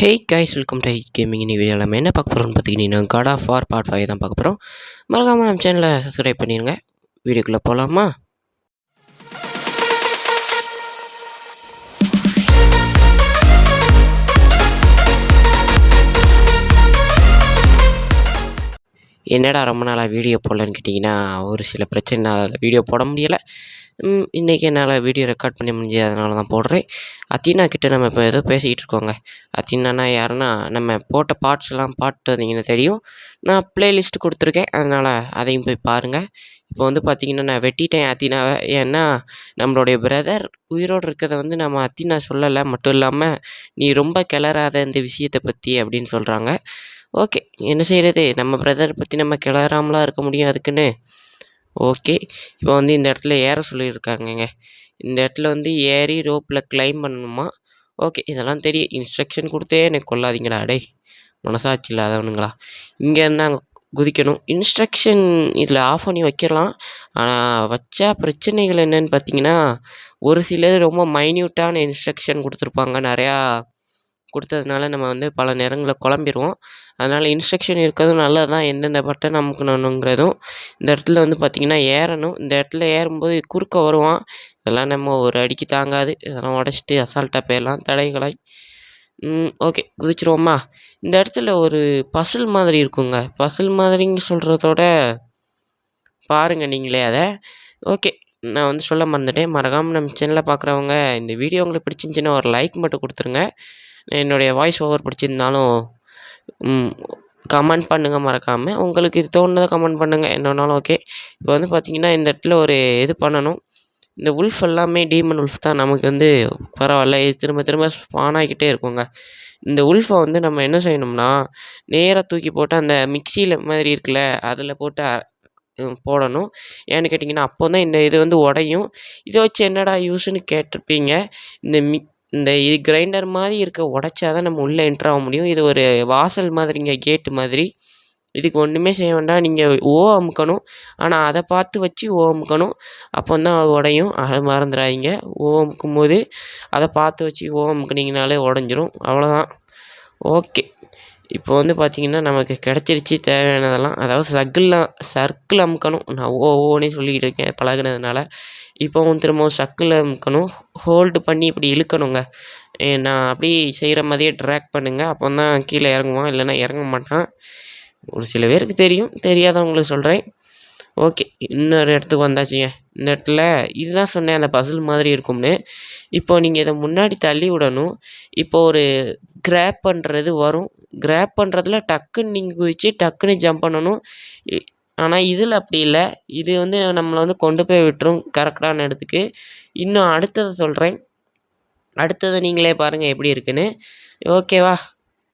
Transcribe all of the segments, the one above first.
Hey guys, welcome to gaming. இந்த வீடியோவில் நம்ம என்ன பார்க்க போகிறோம்னு பார்த்தீங்கன்னா, காட் ஆஃப் வார் பார்ட் 5 தான் பார்க்க போகிறோம். மறக்காமல் நம்ம சேனலை சப்ஸ்கிரைப் பண்ணிடுங்க. வீடியோக்குள்ளே போகலாமா? என்னடா ரொம்ப நாளாக வீடியோ போடலன்னு கேட்டிங்கன்னா, ஒரு சில பிரச்சனைனால வீடியோ போட முடியலை. இன்றைக்கி என்னால் வீடியோ ரெக்கார்ட் பண்ண முடிஞ்சு, அதனால தான் போடுறேன். அத்தினா கிட்டே நம்ம இப்போ ஏதோ பேசிக்கிட்டு இருக்கோங்க. அத்தினானா யாருன்னா, நம்ம போட்ட பார்ட்ஸ்லாம் பாட்டு வந்தீங்கன்னா தெரியும். நான் ப்ளேலிஸ்ட்டு கொடுத்துருக்கேன், அதனால் அதையும் போய் பாருங்கள். இப்போ வந்து பார்த்திங்கன்னா, நான் வெட்டிட்டேன் அத்தினாவை. ஏன்னா நம்மளுடைய பிரதர் உயிரோடு இருக்கிறத நம்ம அத்தினா சொல்லலை. மட்டும் இல்லாமல், நீ ரொம்ப கிளறாத இந்த விஷயத்தை பற்றி அப்படின்னு சொல்கிறாங்க. ஓகே, என்ன செய்கிறது, நம்ம பிரதரை பற்றி நம்ம கிளறாமலாம் இருக்க முடியும் அதுக்குன்னு. ஓகே, இப்போ வந்து இந்த இடத்துல ஏற சொல்லியிருக்காங்கங்க. இந்த இடத்துல வந்து ஏறி ரோப்பில் கிளைம் பண்ணணுமா? ஓகே, இதெல்லாம் தெரியும். இன்ஸ்ட்ரக்ஷன் கொடுத்தே எனக்கு கொள்ளாதீங்கடா டே, மனசாட்சி இல்லாதவனுங்களா. இங்கேருந்து அங்கே குதிக்கணும். இன்ஸ்ட்ரக்ஷன் இதில் ஆஃப் பண்ணி வைக்கலாம். ஆனால் வச்சா பிரச்சனைகள் என்னென்னு பார்த்தீங்கன்னா, ஒரு சிலது ரொம்ப மைன்யூட்டான இன்ஸ்ட்ரக்ஷன் கொடுத்துருப்பாங்க. நிறையா கொடுத்ததுனால நம்ம வந்து பல நேரங்களில் குழம்பிடுவோம். அதனால் இன்ஸ்ட்ரக்ஷன் இருக்கிறதும் நல்லது தான். எந்தெந்த பட்டன் அமுக்கணுங்கிறதும். இந்த இடத்துல வந்து பார்த்திங்கன்னா ஏறணும். இந்த இடத்துல ஏறும்போது குறுக்க வருவான். இதெல்லாம் நம்ம ஒரு அடிக்கு தாங்காது. இதெல்லாம் உடச்சிட்டு அசால்ட்டாக போயிடலாம் தடைகளை. ஓகே, குதிச்சிருவோமா? இந்த இடத்துல ஒரு பசில் மாதிரி இருக்குங்க. பசில் மாதிரிங்க சொல்கிறதோட பாருங்கள் நீங்களே அதை. ஓகே, நான் வந்து சொல்ல மறந்துட்டேன். மறக்காமல் நம்ம சேனலில் பார்க்குறவங்க இந்த வீடியோ உங்களுக்கு பிடிச்சிருந்துச்சின்னா ஒரு லைக் மட்டும் கொடுத்துருங்க. என்னுடைய வாய்ஸ் ஓவர் பிடிச்சிருந்தாலும் கமெண்ட் பண்ணுங்கள் மறக்காமல். உங்களுக்கு இது தோணுனதை கமெண்ட் பண்ணுங்கள், என்னன்னாலும் ஓகே. இப்போ வந்து பார்த்திங்கன்னா, இந்த இடத்துல ஒரு இது பண்ணணும். இந்த உல்ஃப் எல்லாமே டீமன் உல்ஃப் தான். நமக்கு வந்து பரவாயில்ல, இது திரும்ப திரும்ப ஸ்பான் ஆகிக்கிட்டே இருக்குங்க. இந்த உல்ஃபை வந்து நம்ம என்ன செய்யணும்னா, நேராக தூக்கி போட்டு அந்த மிக்சியில் மாதிரி இருக்குல்ல, அதில் போட்டு போடணும். ஏன்னு கேட்டிங்கன்னா, அப்போ தான் இந்த இது வந்து உடையும். இதை வச்சு என்னடா யூஸ்ன்னு கேட்டிருப்பீங்க. இந்த இது கிரைண்டர் மாதிரி இருக்க உடைச்சா தான் நம்ம உள்ளே என்ட்ரு ஆக முடியும். இது ஒரு வாசல் மாதிரிங்க, கேட்டு மாதிரி. இதுக்கு ஒன்றுமே செய்ய வேண்டாம். நீங்கள் அமுக்கணும். ஆனால் அதை பார்த்து வச்சு அமுக்கணும். அப்போ தான் அது உடையும். அதை மறந்துடாதீங்க. அமுக்கும் போது அதை பார்த்து வச்சு அமுக்குனீங்கனாலே உடஞ்சிரும். அவ்வளோதான். ஓகே, இப்போ வந்து பார்த்திங்கன்னா நமக்கு கிடச்சிருச்சு தேவையானதெல்லாம். அதாவது சர்க்கிள் அமுக்கணும். நான் ஓனே சொல்லிக்கிட்டு இருக்கேன் பழகுனதுனால. இப்போவும் திரும்பவும் சர்க்கிள் அமுக்கணும். ஹோல்டு பண்ணி இப்படி இழுக்கணுங்க. நான் அப்படி செய்கிற மாதிரியே ட்ராக் பண்ணுங்கள். அப்போ தான் கீழே இறங்குவான், இல்லைன்னா இறங்க மாட்டான். ஒரு சில பேருக்கு தெரியும், தெரியாதவங்களுக்கு சொல்கிறேன். ஓகே, இன்னொரு இடத்துக்கு வந்தாச்சுங்க. இந்த இடத்துல இதுதான் சொன்னேன், அந்த பசில் மாதிரி இருக்கும்னு. இப்போது நீங்கள் இதை முன்னாடி தள்ளி விடணும். இப்போ ஒரு கிராப் பண்ணுறது வரும். கிராப் பண்ணுறதுல டக்குன்னு நீங்கள் குதித்து டக்குன்னு ஜம்ப் பண்ணணும். ஆனால் இதில் அப்படி இல்லை. இது வந்து நம்மளை வந்து கொண்டு போய் விட்டுரும் கரெக்டான இடத்துக்கு. இன்னும் அடுத்ததை சொல்கிறேன். அடுத்ததை நீங்களே பாருங்கள் எப்படி இருக்குன்னு. ஓகேவா?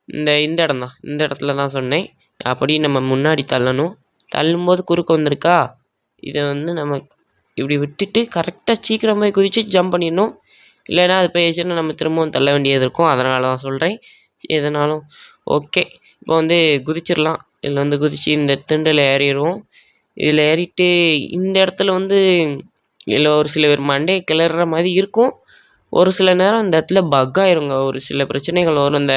இந்த இடம் தான், இந்த இடத்துல தான் சொன்னேன். அப்படி நம்ம முன்னாடி தள்ளணும். தள்ளும்போது குறுக்க வந்திருக்கா, இதை வந்து நம்ம இப்படி விட்டுட்டு கரெக்டாக சீக்கிரமாக குதித்து ஜம்ப் பண்ணிடணும். இல்லைன்னா அது போயிடுச்சுன்னா நம்ம திரும்பவும் தள்ள வேண்டியது இருக்கும். அதனால தான் சொல்கிறேன். எதனாலும் ஓகே, இப்போ வந்து குதிச்சிடலாம். இதில் வந்து குதித்து இந்த திண்டில் ஏறிடுவோம். இதில் ஏறிட்டு இந்த இடத்துல வந்து இதில் ஒரு சில பேர் மண்டையை கிளற மாதிரி இருக்கும். ஒரு சில நேரம் இந்த இடத்துல பக் ஆயிருங்க. ஒரு சில பிரச்சனைகள் வரும். இந்த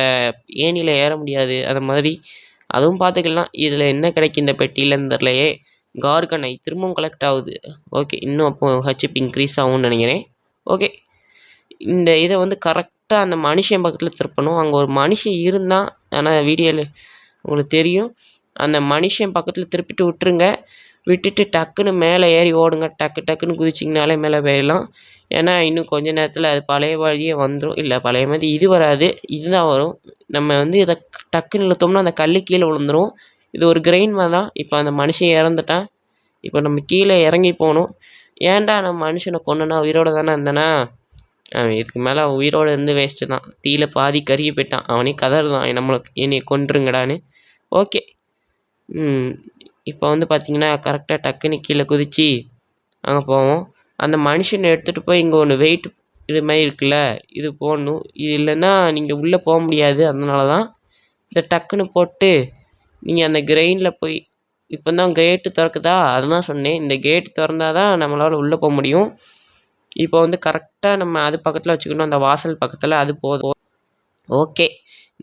ஏணியில் ஏற முடியாது, அது மாதிரி. அதுவும் பார்த்துக்கலாம். இதில் என்ன கிடைக்கும் இந்த பெட்டியிலன்னு தெரிலையே. கார்கனை திரும்பவும் கலெக்ட் ஆகுது. ஓகே, இன்னும் அப்போது ஹெச்பி இன்க்ரீஸ் ஆகும்னு நினைக்கிறேன். ஓகே, இந்த இதை வந்து கரெக்டாக அந்த மனுஷன் பக்கத்தில் திருப்பணும். அங்கே ஒரு மனுஷன் இருந்தால், ஆனால் வீடியோவில் உங்களுக்கு தெரியும். அந்த மனுஷன் பக்கத்தில் திருப்பிட்டு விட்டுருங்க. விட்டுட்டு டக்குன்னு மேலே ஏறி ஓடுங்க. டக்குன்னு குதிச்சிங்கனாலே மேலே போயிடலாம். ஏன்னா இன்னும் கொஞ்ச நேரத்தில் அது பழைய வழியே வந்துடும். இல்லை, பழைய மாதிரி இது வராது, இதுதான் வரும். நம்ம வந்து இதை டக்குன்னு இழுத்தோம்னா அந்த கல் கீழே விழுந்துடும். இது ஒரு கிரைன் மாதிரி தான். இப்போ அந்த மனுஷன் இறந்துட்டான். இப்போ நம்ம கீழே இறங்கி போகணும். ஏன்டா நம்ம மனுஷனை கொண்டனா, உயிரோடு தானே இருந்தானா? இதுக்கு மேலே உயிரோடு இருந்து வேஸ்ட்டு தான். தீயில பாதி கருகி போயிட்டான். அவனே கதறுதான், என்னை கொன்றுங்கடான்னு. ஓகே, இப்போ வந்து பார்த்திங்கன்னா கரெக்டாக டக்குன்னு கீழே குதித்து அங்கே போவோம். அந்த மனுஷனை எடுத்துகிட்டு போய் இங்கே ஒன்று வெயிட் இது மாதிரி இருக்குல்ல, இது போடணும். இது இல்லைன்னா நீங்கள் உள்ளே போக முடியாது. அதனால தான் இதை டக்குன்னு போட்டு நீங்கள் அந்த கிரெயினில் போய், இப்போ தான் கேட்டு திறக்குதா, அதுதான் சொன்னேன். இந்த கேட்டு திறந்தால் தான் நம்மளால் உள்ளே போக முடியும். இப்போ வந்து கரெக்டாக நம்ம அது பக்கத்தில் வச்சுக்கணும், அந்த வாசல் பக்கத்தில். அது போதும். ஓகே,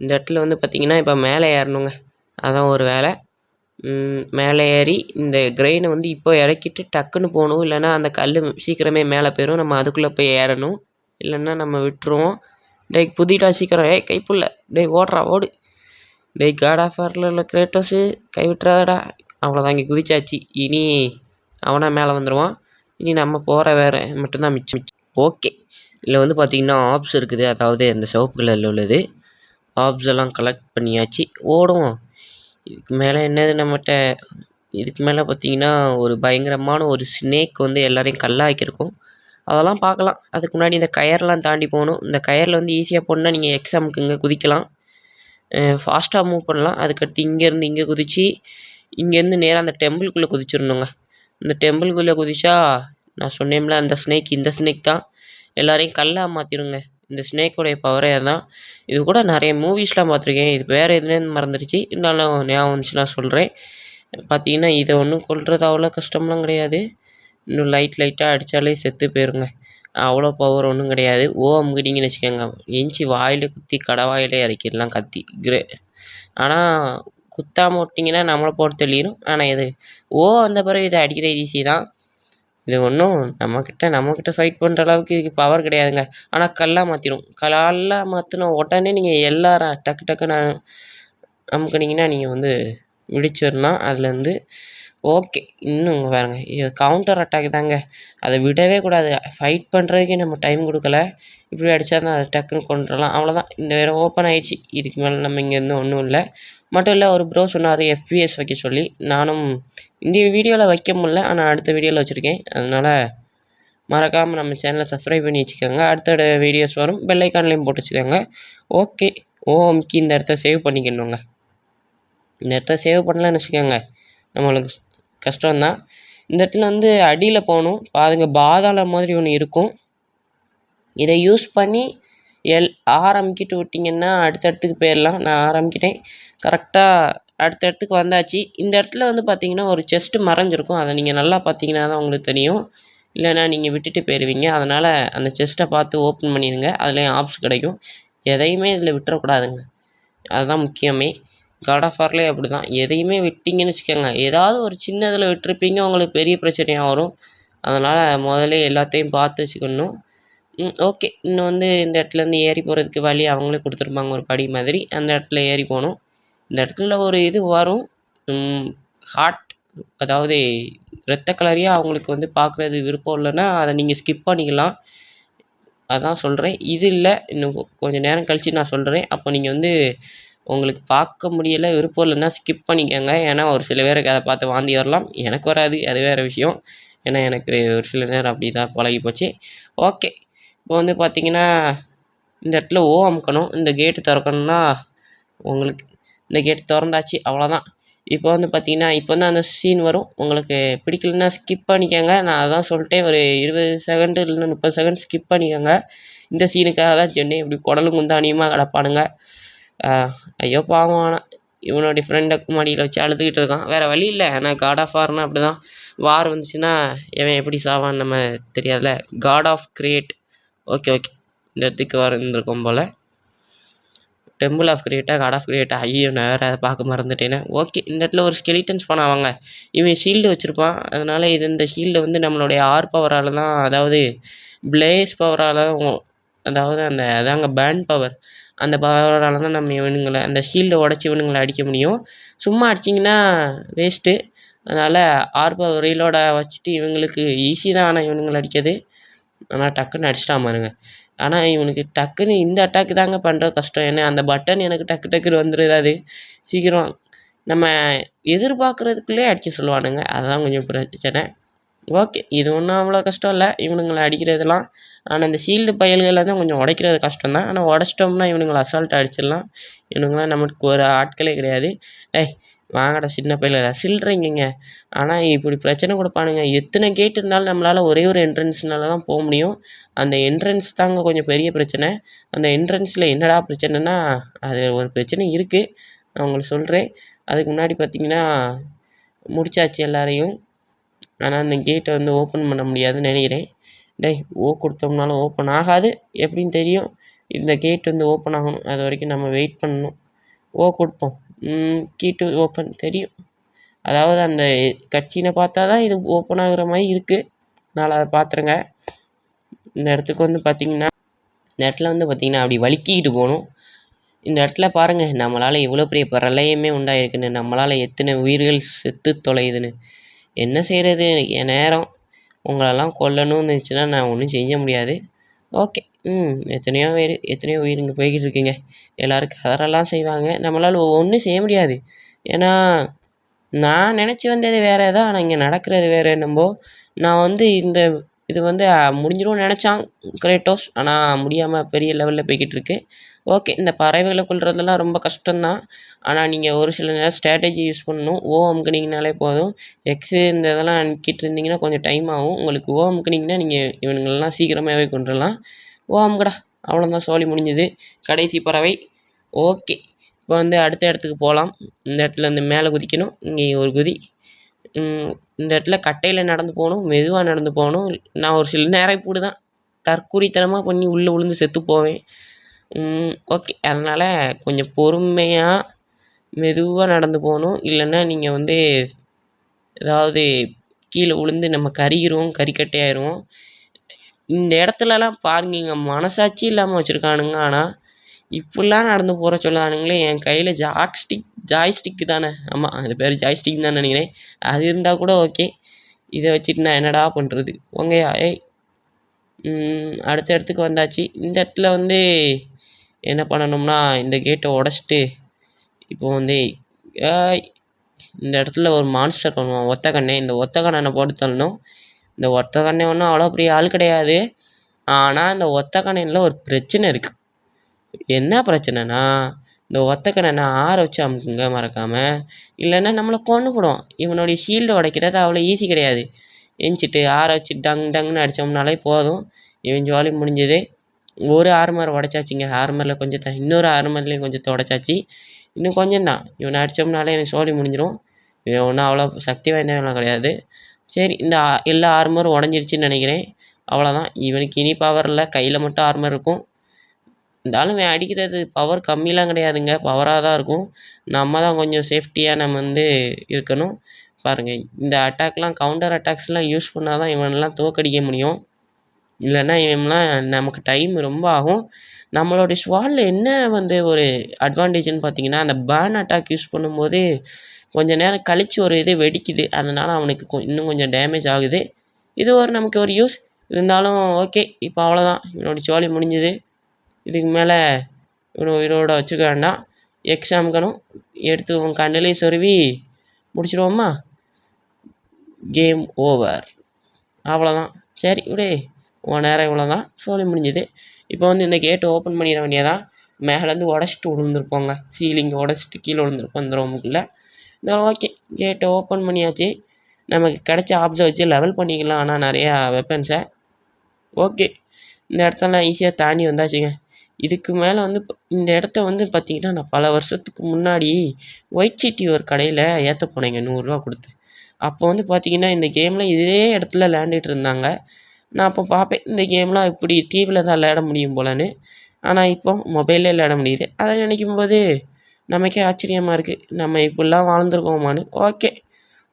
இந்த இடத்துல வந்து பார்த்திங்கன்னா இப்போ மேலே ஏறணுங்க. அதான் ஒரு வேலை. மேலே ஏறி இந்த கிரெயினை வந்து இப்போ இறக்கிட்டு டக்குன்னு போகணும். இல்லைன்னா அந்த கல் சீக்கிரமே மேலே போயிடும். நம்ம அதுக்குள்ளே போய் ஏறணும். இல்லைன்னா நம்ம விட்டுருவோம். டேய் குதிடா சீக்கிரம். ஏய் கைப்புள்ள. டேய் ஓடுறா ஓடு. டேய் காட் ஆஃப் வாரில் கிரேட்டோஸு கை விட்டுறாதடா. அவ்வளோதான், இங்கே குதிச்சாச்சு. இனி அவனா மேலே வந்துடுவான். இனி நம்ம போகிற வேறு மட்டும்தான் மிச்சம். ஓகே, இதில் வந்து பார்த்திங்கன்னா ஆப்ஸ் இருக்குது. அதாவது அந்த சிவப்பு கலரில் உள்ளது. ஆப்ஸ் எல்லாம் கலெக்ட் பண்ணியாச்சு. ஓடுவோம். இதுக்கு மேலே என்னது நம்மகிட்ட? இதுக்கு மேலே பார்த்திங்கன்னா ஒரு பயங்கரமான ஒரு ஸ்னேக் வந்து எல்லோரையும் கல்லாக்கியிருக்கும். அதெல்லாம் பார்க்கலாம். அதுக்கு முன்னாடி இந்த கயர்லாம் தாண்டி போகணும். இந்த கயரில் வந்து ஈஸியாக போகணுன்னா நீங்கள் எக்ஸாமுக்கு இங்கே குதிக்கலாம். ஃபாஸ்ட்டாக மூவ் பண்ணலாம். அதுக்கடுத்து இங்கேருந்து இங்கே குதித்து இங்கேருந்து நேராக அந்த டெம்பிள்குள்ளே குதிச்சிடணுங்க. இந்த டெம்பிள்குள்ளே குதிச்சா நான் சொன்னேன்ல அந்த ஸ்னேக், இந்த ஸ்னேக் தான் எல்லோரையும் கல்லாக மாற்றிடுங்க. இந்த ஸ்னேக்கோடைய பவரே தான். இது கூட நிறைய மூவிஸ்லாம் பார்த்துருக்கேன். இது வேறு எதுலேருந்து மறந்துடுச்சு. இருந்தாலும் ஞாபகம் வந்துச்சுன்னா சொல்கிறேன். பார்த்தீங்கன்னா இதை ஒன்றும் கொல்றது அவ்வளோ கஷ்டம்லாம் கிடையாது. இன்னும் லைட்டாக அடித்தாலே செத்து போயிருங்க. அவ்வளோ பவர் ஒன்றும் கிடையாது. அமுக்கிட்டீங்கன்னு வச்சுக்கோங்க, எஞ்சி வாயில் குத்தி கடவாயிலே இறக்கிடலாம் கத்தி. ஆனால் குத்தாமல் விட்டிங்கன்னா நம்மளை போட்டு தெளிரும். ஆனால் இது வந்த பிறகு இதை அடிக்கிற ஈஸி தான். இது ஒன்றும் நம்மக்கிட்ட ஃபைட் பண்ணுற அளவுக்கு இதுக்கு பவர் கிடையாதுங்க. ஆனால் கல்லாக மாற்றிடும். கல்லாக மாற்றின உடனே நீங்கள் எல்லாரும் டக்குன்னு அமுக்குனீங்கன்னா நீங்கள் வந்து விடிச்சிடலாம் அதுலேருந்து. ஓகே, இன்னும் பாருங்க, இது கவுண்டர் அட்டாக் தாங்க. அதை விடவே கூடாது. ஃபைட் பண்ணுறதுக்கே நம்ம டைம் கொடுக்கல. இப்படி அடித்தா தான் அதை டக்குன்னு கொண்டுடலாம். அவ்வளோதான், இந்த இடம் ஓப்பன் ஆகிடுச்சு. இதுக்கு மேலே நம்ம இங்கேருந்து ஒன்றும் இல்லை. மட்டும் இல்லை, ஒரு ப்ரோ சொன்னார் FPS வைக்க சொல்லி. நானும் இந்த வீடியோவில் வைக்க முடியல, ஆனால் அடுத்த வீடியோவில் வச்சுருக்கேன். அதனால் மறக்காமல் நம்ம சேனலை சப்ஸ்கிரைப் பண்ணி வச்சுக்கோங்க. அடுத்த வீடியோஸ் வரும். பெல் ஐக்கான்லேயும் போட்டு வச்சுக்கோங்க. ஓகே, ஓம்க்கு இந்த இடத்த சேவ் பண்ணிக்கணுங்க. இந்த இடத்த சேவ் பண்ணலன்னு வச்சுக்கோங்க, நம்மளுக்கு கஷ்டம்தான். இந்த இடத்துல வந்து அடியில் போகணும். பாருங்க, பாதாளம் மாதிரி ஒன்று இருக்கும். இதை யூஸ் பண்ணி ஆரம்பிக்கிட்டு விட்டிங்கன்னா அடுத்த இடத்துக்கு போயிடலாம். நான் ஆரம்பிக்கிட்டேன். கரெக்டாக அடுத்த இடத்துக்கு வந்தாச்சு. இந்த இடத்துல வந்து பார்த்திங்கன்னா ஒரு செஸ்ட்டு மறைஞ்சிருக்கும். அதை நீங்கள் நல்லா பார்த்தீங்கன்னா தான் உங்களுக்கு தெரியும். இல்லைன்னா நீங்கள் விட்டுட்டு போயிடுவீங்க. அதனால் அந்த செஸ்ட்டை பார்த்து ஓப்பன் பண்ணிடுங்க. அதுலேயும் ஆப்ஸ் கிடைக்கும். எதையுமே இதில் விட்டுறக்கூடாதுங்க. அதுதான் முக்கியமே. காட் ஆஃப் வார்லேயே அப்படி தான். எதையுமே விட்டிங்கன்னு வச்சுக்கோங்க, ஏதாவது ஒரு சின்னதில் விட்டுருப்பீங்க, உங்களுக்கு பெரிய பிரச்சனையாக வரும். அதனால் முதல்ல எல்லாத்தையும் பார்த்து வச்சுக்கணும். ஓகே, இன்னும் வந்து இந்த இடத்துலேருந்து ஏறி போகிறதுக்கு வழி அவங்களே கொடுத்துருப்பாங்க, ஒரு படி மாதிரி. அந்த இடத்துல ஏறி போகணும். இந்த இடத்துல ஒரு இது வரும், ஹார்ட், அதாவது இரத்த கலரியாக அவங்களுக்கு வந்து பார்க்குறது விருப்பம் இல்லைன்னா அதை நீங்கள் ஸ்கிப் பண்ணிக்கலாம். அதான் சொல்கிறேன். இது இல்லை, இன்னும் கொஞ்சம் நேரம் கழித்து நான் சொல்கிறேன். அப்போ நீங்கள் வந்து உங்களுக்கு பார்க்க முடியலை, விருப்பம் இல்லைன்னா ஸ்கிப் பண்ணிக்கோங்க. ஏன்னா ஒரு சில பேருக்கு அதை பார்த்து வாந்தி வரலாம். எனக்கு வராது, அது வேறு விஷயம். ஏன்னா எனக்கு ஒரு சில நேரம் அப்படி தான் பழகி போச்சு. ஓகே, இப்போ வந்து பார்த்திங்கன்னா இந்த இடத்துல அமுக்கணும். இந்த கேட்டு திறக்கணுன்னா உங்களுக்கு இந்த கேட்டு திறந்தாச்சு, அவ்வளோதான். இப்போ வந்து பார்த்திங்கன்னா இப்போ வந்து அந்த சீன் வரும். உங்களுக்கு பிடிக்கலன்னா ஸ்கிப் பண்ணிக்கோங்க. நான் அதான் சொல்லிட்டேன், ஒரு 20 செகண்டு இல்லைன்னா 30 செகண்ட் ஸ்கிப் பண்ணிக்கோங்க. இந்த சீனுக்காக தான் சொன்னேன். இப்படி குடலும் குந்தானியமாக கிடப்பானுங்க. ஐயோ பாவம், ஆனால் இவனுடைய ஃப்ரெண்டை மடியில் வச்சு அழுதுகிட்டு இருக்கான். வேறு வழி இல்லை. ஆனால் காட் ஆஃப் வார்னால் அப்படி தான். வார் வந்துச்சுன்னா இவன் எப்படி சாவான்னு நம்ம தெரியாதுல்ல. God of create. ஓகே, இந்த இடத்துக்கு இருந்திருக்கும் போல். Temple of Creta, god of Creta? ஐயோ, நான் வேறு அதை பார்க்க மறந்துட்டேனே. ஓகே, இந்த இடத்துல ஒரு ஸ்கெலிட்டன்ஸ் பண்ணுவாங்க. இவன் ஷீல்டு வச்சுருப்பான். அதனால் இந்த ஷீல்டை வந்து நம்மளுடைய ஆர் பவரால் தான், அதாவது பிளேஸ் பவரால் தான், அதாவது அதாங்க பேண்ட் பவர். அந்த பவரால் தான் நம்ம இவனுங்களை அந்த ஷீல்டை உடச்சி இவனுங்களை அடிக்க முடியும். சும்மா அடிச்சிங்கன்னா வேஸ்ட்டு. அதனால் ஆர் பவர் ரீலோட வச்சுட்டு இவங்களுக்கு ஈஸி தான். ஆனால் இவனுங்களை அடிக்கிறது, ஆனால் டக்குன்னு அடிச்சிட்டான் பாருங்க. ஆனால் இவனுக்கு டக்குன்னு இந்த அட்டாக்கு தாங்க பண்ணுறது கஷ்டம். ஏன்னா அந்த பட்டன் எனக்கு டக்குன்னு வந்துடுது. சீக்கிரம் நம்ம எதிர்பார்க்குறதுக்குள்ளே அடிக்க சொல்லுவானுங்க. அதுதான் கொஞ்சம் பிரச்சனை. ஓகே, இது ஒன்றும் அவ்வளோ கஷ்டம் இல்லை இவனுங்களை அடிக்கிறதுலாம். ஆனால் இந்த ஷீல்டு பயல்களை தான் கொஞ்சம் உடைக்கிறது கஷ்டம்தான். ஆனால் உடச்சிட்டோம்னா இவனுங்களை அசால்ட்டாக அடிச்சிடலாம். இவனுங்களாம் நமக்கு ஒரு ஆட்களே கிடையாது. வாங்கடா சின்ன பையில சில்லறைங்க. ஆனால் இப்படி பிரச்சனை கொடுப்பானுங்க. எத்தனை கேட் இருந்தாலும் நம்மளால் ஒரே ஒரு என்ட்ரன்ஸ்னால தான் போக முடியும். அந்த என்ட்ரன்ஸ் தாங்க கொஞ்சம் பெரிய பிரச்சனை. அந்த என்ட்ரன்ஸில் என்னடா பிரச்சனைனா, அது ஒரு பிரச்சனை இருக்குது, நான் உங்களுக்கு சொல்கிறேன். அதுக்கு முன்னாடி பார்த்திங்கன்னா முடிச்சாச்சு எல்லாரையும். ஆனால் அந்த கேட்டை வந்து ஓப்பன் பண்ண முடியாதுன்னு நினைக்கிறேன். கொடுத்தோம்னாலும் ஓப்பன் ஆகாது, எப்படின்னு தெரியும். இந்த கேட் வந்து ஓப்பன் ஆகணும். அது வரைக்கும் நம்ம வெயிட் பண்ணணும். கொடுப்போம். கீ டு ஓப்பன் தெரியும். அதாவது அந்த கட்சினை பார்த்தா தான் இது ஓப்பன் ஆகுற மாதிரி இருக்குது. அதனால் அதை பார்த்துருங்க. இந்த இடத்துக்கு வந்து பார்த்திங்கன்னா இந்த இடத்துல வந்து பார்த்திங்கன்னா அப்படி வழுக்கிக்கிட்டு போகணும். இந்த இடத்துல பாருங்கள், நம்மளால் எவ்வளோ பெரிய பிரளயமே உண்டாயிருக்குன்னு, நம்மளால் எத்தனை உயிர்கள் செத்து தொலையுதுன்னு. என்ன செய்கிறது, என் நேரம். உங்களெல்லாம் கொல்லணும்னு இருந்துச்சுன்னா நான் ஒன்றும் செய்ய முடியாது. ஓகே. எத்தனையோ உயிர் இங்கே போய்கிட்டு இருக்குங்க. எல்லோரும் கதறெல்லாம் செய்வாங்க. நம்மளால் ஒன்றும் செய்ய முடியாது. ஏன்னா நான் நினச்சி வந்தது வேறு தான், ஆனால் இங்கே நடக்கிறது வேறு என்னம்போ. நான் வந்து இது வந்து முடிஞ்சிடும்னு நினச்சான் கிரேட்டோஸ், ஆனால் முடியாமல் பெரிய லெவலில் போய்கிட்டு இருக்கு. ஓகே, இந்த பறவைகளை கொல்றதெல்லாம் ரொம்ப கஷ்டம்தான். ஆனால் நீங்கள் ஒரு சில நேரம் ஸ்ட்ராட்டஜி யூஸ் பண்ணணும். அமுக்குனீங்கனாலே போதும். எக்ஸு இந்த இதெல்லாம் அமுக்கிட்டு இருந்தீங்கன்னா கொஞ்சம் டைம் ஆகும். உங்களுக்கு அமுக்குனீங்கன்னா நீங்கள் இவனுங்களெல்லாம் சீக்கிரமாகவே கொண்டுடலாம். அமுக்கடா, அவ்வளோதான், சோலி முடிஞ்சுது. கடைசி பறவை. ஓகே, இப்போ வந்து அடுத்த இடத்துக்கு போகலாம். இந்த இடத்துல இந்த மேலே குதிக்கணும். இங்கே ஒரு குதி. இந்த இடத்துல கட்டையில் நடந்து போகணும், மெதுவாக நடந்து போகணும். நான் ஒரு சில நேரம் இப்படி தான் தற்குறித்தனமாக பண்ணி உள்ளே விழுந்து செத்து போவேன். ஓகே, அதனால் கொஞ்சம் பொறுமையாக மெதுவாக நடந்து போகணும். இல்லைன்னா நீங்கள் வந்து ஏதாவது கீழே விழுந்து நம்ம கறிக்கட்டையாயிடுவோம். இந்த இடத்துலலாம் பாருங்க, மனசாட்சி இல்லாமல் வச்சுருக்கானுங்க. ஆனால் இப்படிலாம் நடந்து போகிற சொல்லானுங்களே. என் கையில் ஜாய்ஸ்டிக்கு தானே, ஆமாம் அது பேர் ஜாய்ஸ்டிக் தான் நினைக்கிறேன். அது இருந்தால் கூட ஓகே. இதை வச்சுட்டு நான் என்னடா பண்ணுறது. ஓங்கயா அடுத்த இடத்துக்கு வந்தாச்சு. இந்த இடத்துல வந்து என்ன பண்ணணும்னா இந்த கேட்டை உடச்சிட்டு இப்போ வந்து இந்த இடத்துல ஒரு மான்ஸ்டர் பண்ணுவான், ஒத்த கண்ணை. இந்த ஒத்த கண்ணனை போட்டு தள்ளணும். இந்த ஒத்த கண்ணை ஒன்றும் அவ்வளோ பெரிய ஆள் கிடையாது. ஆனால் இந்த ஒத்த கண்ணையில் ஒரு பிரச்சனை இருக்குது. என்ன பிரச்சனைனா, இந்த ஒத்த கண்ணனை ஆற வச்சு அமுக்குங்க மறக்காமல். இல்லைன்னா நம்மளை கொன்னுவிடும். இவனுடைய ஷீல்டை உடைக்கிறது அவ்வளோ ஈஸி கிடையாது. எஞ்சிட்டு ஆற வச்சு டங்குன்னு அடித்தோம்னாலே போதும். இவன் ஜாலி முடிஞ்சது. ஒரு ஆர்மர் உடைச்சாச்சுங்க. ஆர்மரில் கொஞ்சம் இன்னொரு ஆர்மர்லேயும் கொஞ்சம் உடைச்சாச்சு. இன்னும் கொஞ்சம் தான். இவனை அடித்தோம்னாலே இவன் சோலி முடிஞ்சிடும். இவன் ஒன்றும் அவ்வளோ சக்தி வாய்ந்தவன்லாம் கிடையாது. சரி, இந்த எல்லா ஆர்மரும் உடஞ்சிருச்சுன்னு நினைக்கிறேன். அவ்வளோதான். இவனுக்கு இனி பவர் இல்லை, கையில் மட்டும் ஆர்மர் இருக்கும். இருந்தாலும் இவன் அடிக்கிறது பவர் கம்மிலாம் கிடையாதுங்க, பவராக தான் இருக்கும். நம்ம தான் கொஞ்சம் சேஃப்டியாக நம்ம வந்து இருக்கணும். பாருங்கள், இந்த அட்டாக்லாம் கவுண்டர் அட்டாக்ஸ்லாம் யூஸ் பண்ணால் தான் இவனெல்லாம் தோற்கடிக்க முடியும். இல்லைன்னா இவன்லாம் நமக்கு டைம் ரொம்ப ஆகும். நம்மளுடைய ஸ்வாடில் என்ன வந்து ஒரு அட்வான்டேஜ்னு பார்த்தீங்கன்னா, அந்த பேர்ன் அட்டாக் யூஸ் பண்ணும்போது கொஞ்சம் நேரம் கழித்து ஒரு இது வெடிக்குது. அதனால் அவனுக்கு இன்னும் கொஞ்சம் டேமேஜ் ஆகுது. இது நமக்கு ஒரு யூஸ். இருந்தாலும் ஓகே, இப்போ அவ்வளோதான். இவனோட சோலி முடிஞ்சுது. இதுக்கு மேலே இவனை உயிரோட வச்சுக்க வேண்டாம். அமுக்கணும். எடுத்து உன் கண்ணிலேயே சொருவி முடிச்சிடுவோமா? Game over. அவ்வளோதான். சரி விடு, உன் நேரம் இவ்வளோ தான். சோலி முடிஞ்சுது. இப்போ வந்து இந்த கேட்டை ஓப்பன் பண்ணிட வேண்டியதான். மேலேருந்து உடச்சிட்டு விழுந்துருப்போங்க. சீலிங்கை உடச்சிட்டு கீழே விழுந்துருப்போம் இந்த ரூமுக்குள்ளே. ஓகே, கேட்டை ஓப்பன் பண்ணியாச்சு. நமக்கு கிடைச்ச ஆப்ஸை வச்சு லெவல் பண்ணிக்கலாம். ஆனால் நிறையா வெப்பன்ஸை. ஓகே, இந்த இடத்தெல்லாம் ஈஸியாக தாண்டி வந்தாச்சுங்க. இதுக்கு மேலே வந்து இந்த இடத்த வந்து பார்த்திங்கன்னா, நான் பல வருஷத்துக்கு முன்னாடி ஒயிட் சிட்டி ஒரு கடையில் ஏற்ற போனேங்க 100 கொடுத்து. அப்போ வந்து பார்த்திங்கன்னா, இந்த கேமில் இதே இடத்துல விளையாண்டுட்டு இருந்தாங்க. நான் அப்போ பார்ப்பேன், இந்த கேம்லாம் இப்படி டிவியில் தான் விளையாட முடியும் போலன்னு. ஆனால் இப்போ மொபைலில் விளையாட முடியுது. அதை நினைக்கும் போது நமக்கே ஆச்சரியமாக இருக்குது, நம்ம இப்படிலாம் வாழ்ந்துருக்கோமான்னு. ஓகே,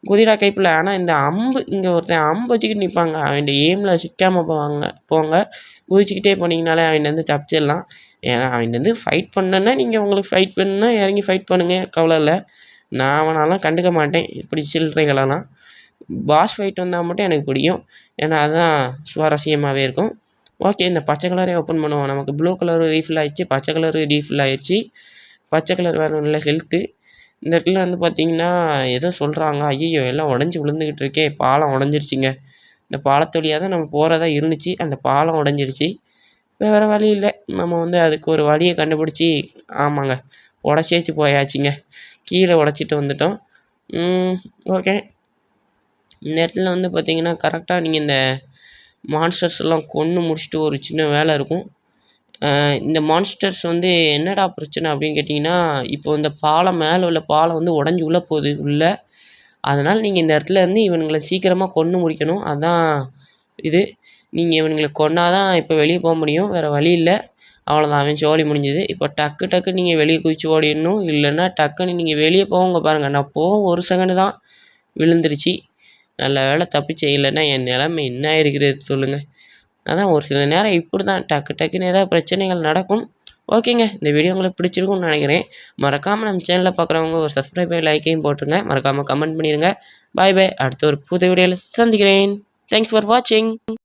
குதிரா கைப்பில். ஆனால் இந்த அம்பு, இங்கே ஒருத்தன் அம்பு வச்சுக்கிட்டு நிற்பாங்க. அவன் எய்மில் சிக்காமல் போங்க. குதிச்சிக்கிட்டே போனீங்கனாலே அவன் தப்பிச்சிடலாம். ஏன்னா அவன் ஃபைட் பண்ணனா, நீங்கள் உங்களுக்கு ஃபைட் பண்ணுன்னா இறங்கி ஃபைட் பண்ணுங்கள், கவலை இல்லை. நான் அவனெல்லாம் கண்டுக்க மாட்டேன். இப்படி சில்லறைகளெல்லாம். பாஸ் ஃபைட் வந்தால் மட்டும் எனக்கு பிடிக்கும். ஏன்னா அதுதான் சுவாரஸ்யமாகவே இருக்கும். ஓகே, இந்த பச்சை கலரே ஓப்பன் பண்ணுவோம். நமக்கு ப்ளூ கலர் ரீஃபில் ஆகிடுச்சு, பச்சை கலர் ரீஃபில் ஆகிடுச்சு. பச்சை கலர் வேறு நல்ல ஹெல்த்து. இந்த இடத்துல வந்து பார்த்திங்கன்னா ஏதோ சொல்கிறாங்க. ஐயோ, எல்லாம் உடஞ்சி விழுந்துக்கிட்டு இருக்கே. பாலம் உடஞ்சிருச்சிங்க. இந்த பாலத்து வழியாக தான் நம்ம போகிறதா இருந்துச்சு. அந்த பாலம் உடஞ்சிருச்சு. வேறு வழி இல்லை. நம்ம வந்து அதுக்கு ஒரு வழியை கண்டுபிடிச்சி, ஆமாங்க, உடச்சேச்சு போயாச்சுங்க. கீழே உடச்சிட்டு வந்துட்டோம். ஓகே, இந்த இடத்துல வந்து பார்த்திங்கன்னா கரெக்டாக நீங்கள் இந்த மான்ஸ்டர்ஸ் எல்லாம் கொன்று முடிச்சுட்டு ஒரு சின்ன வேலை இருக்கும். இந்த மான்ஸ்டர்ஸ் வந்து என்னடா பிரச்சனை அப்படின்னு கேட்டிங்கன்னா, இப்போ இந்த பாலம் மேலே உள்ள பாலம் வந்து உடஞ்சி உள்ளே போகுது உள்ளே. அதனால் நீங்கள் இந்த இடத்துல இருந்து இவனுங்களை சீக்கிரமாக கொன்று முடிக்கணும். அதுதான் இது. நீங்கள் இவனுங்களை கொன்றா தான் இப்போ வெளியே போக முடியும், வேறு வழி இல்லை. அவ்வளோதான் அவன் சோலி முடிஞ்சுது. இப்போ டக்குன்னு நீங்கள் வெளியே குதிச்சு ஓடிடணும். இல்லைன்னா டக்குன்னு நீங்கள் வெளியே போங்க பாருங்கள். நான் ஒரு செகண்டு தான் விழுந்துருச்சு. நல்ல வேளை தப்பிச்சேன். இல்லைன்னா என் நிலைமை என்ன ஆயிருக்கிறது சொல்லுங்கள். அதான் ஒரு சில நேரம் இப்படி தான் டக்குன்னு ஏதாவது பிரச்சனைகள் நடக்கும். ஓகேங்க, இந்த வீடியோ உங்களுக்கு பிடிச்சிருக்கும்னு நினைக்கிறேன். மறக்காமல் நம்ம சேனலில் பார்க்குறவங்க ஒரு சப்ஸ்கிரைப் லைக்கையும் போட்டுருங்க. மறக்காமல் கமெண்ட் பண்ணிடுங்க. பாய் பாய். அடுத்த ஒரு புது வீடியோவில் சந்திக்கிறேன். தேங்க்ஸ் ஃபார் வாட்சிங்.